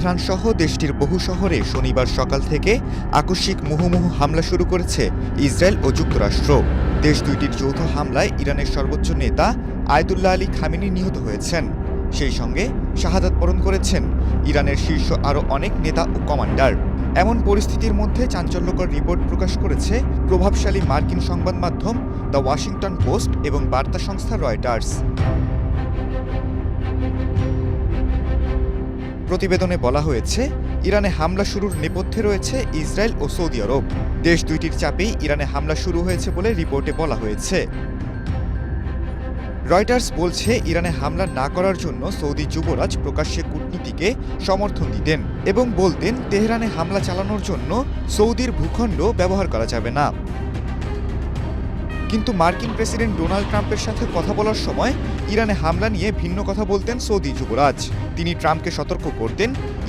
Tehran সহ দেশটির বহু শহরে শনিবার সকাল থেকে আকস্মিক মুহুর্মুহু হামলা শুরু করেছে ইসরায়েল ও যুক্তরাষ্ট্র। দেশ দুইটির যৌথ হামলায় ইরানের সর্বোচ্চ নেতা আয়াতুল্লাহ আলী খামেনি নিহত হয়েছেন। সেই সঙ্গে শাহাদাত বরণ করেছেন ইরানের শীর্ষ আরও অনেক নেতা ও কমান্ডার। এমন পরিস্থিতির মধ্যে চাঞ্চল্যকর রিপোর্ট প্রকাশ করেছে প্রভাবশালী মার্কিন সংবাদ মাধ্যম দ্য ওয়াশিংটন পোস্ট এবং বার্তা সংস্থা রয়টার্স। প্রতিবেদনে বলা হয়েছে, ইরানে হামলা শুরুর নেপথ্যে রয়েছে ইসরায়েল ও সৌদি আরব। দেশ দুইটির চাপেই ইরানে হামলা শুরু হয়েছে বলে রিপোর্টে বলা হয়েছে। রয়টার্স বলছে, ইরানে হামলা না করার জন্য সৌদি যুবরাজ প্রকাশ্যে কূটনীতিকে সমর্থন দিতেন এবং বলতেন তেহরানে হামলা চালানোর জন্য সৌদির ভূখণ্ড ব্যবহার করা যাবে না। কিন্তু মার্কিন প্রেসিডেন্ট ডোনাল্ড ট্রাম্পের সাথে কথা বলার সময় ইরানে হামলা নিয়ে ভিন্ন কথা বলতেন সৌদি যুবরাজ। তিনি ট্রাম্পকে সতর্ক করতেন